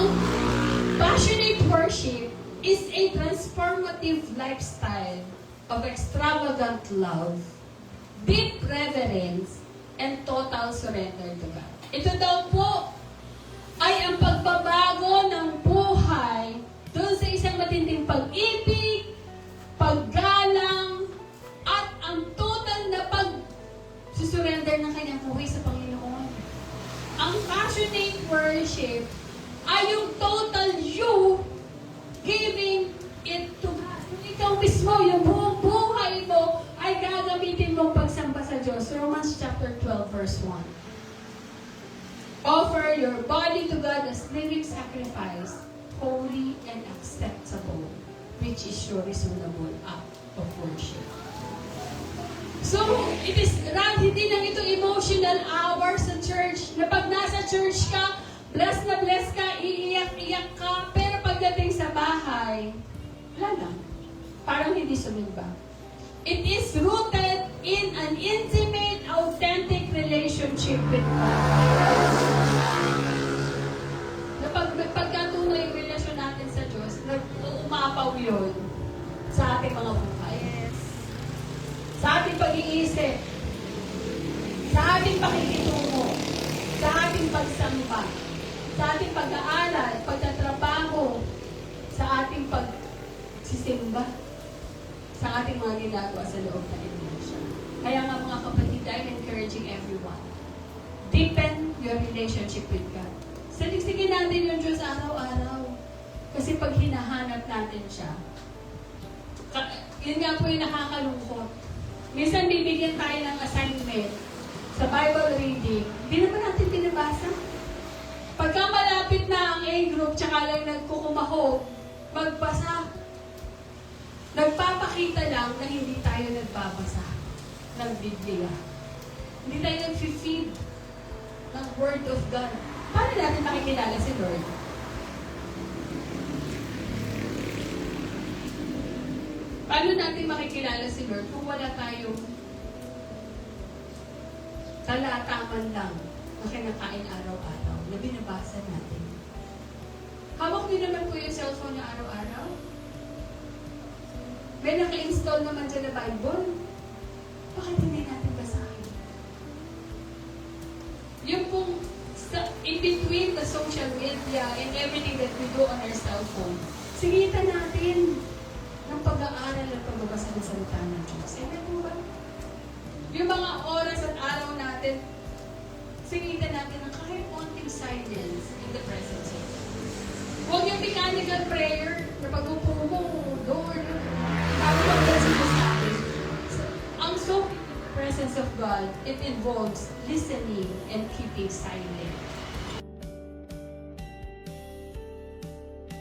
Ang passionate worship is a transformative lifestyle of extravagant love, deep reverence, and total surrender to God. Ito daw po ay ang pagbabago ng buhay doon sa isang matinding pag-ibig, paggalang, at ang total na pag-surrender ng kanyang buhay sa Panginoon. Ang passionate worship ay yung total you giving it to God. Ikaw mismo, yung buong buhay mo ay gagamitin mong pagsamba sa Diyos. Romans chapter 12 verse 1. Offer your body to God as living sacrifice, holy and acceptable, which is your reasonable act of worship. So, it is hindi lang ito emotional hour sa church, na pag nasa church ka, bless ka, iiyak ka, pero pagdating sa bahay, wala lang. Parang hindi sumimba. It is rooted in an intimate, authentic relationship with God. Na pagkatunay yung relasyon natin sa Diyos, umapaw yun sa ating mga buhay. Yes. Sa ating pag-iisip, sa ating pakikitungo, sa ating pagsamba, sa ating pag-aaral, pagtatrabaho, sa ating pagsisimba, sa ating mga ginagawa sa loob ng iglesia. Kaya nga mga kapatid, I'm encouraging everyone. Deepen your relationship with God. Saligsigin natin yung Diyos araw-araw. Kasi pag hinahanap natin siya, yun nga po yung nakakalungkot. Minsan bibigyan tayo ng assignment sa Bible reading, hindi naman natin binabasa. Pagka malapit na ang A-group, tsaka lang nagkukumahog, magbasa. Nagpapakita lang na hindi tayo nagbabasa ng Biblia. Hindi tayo nag-feed ng Word of God. Paano natin makikilala si Lord? Paano natin makikilala si Lord kung wala tayong talataman lang na kinakain araw-araw na binabasa natin? Hawak niyo naman po yung cellphone na araw-araw. May naka-install naman dyan na Bible. Bakit hindi natin basahin? Yung pong in between the social media and everything that we do on our cell phone, sigitan natin ng pag-aaral at pagbabasa ng salita ng Diyos. Amen po ba? Yung mga oras at araw natin, sigitan natin ng kahit konting silence in the presence of God. Huwag yung mechanical prayer na pag-upo mo, Lord, ang soaking in the presence of God, it involves listening and keeping silent.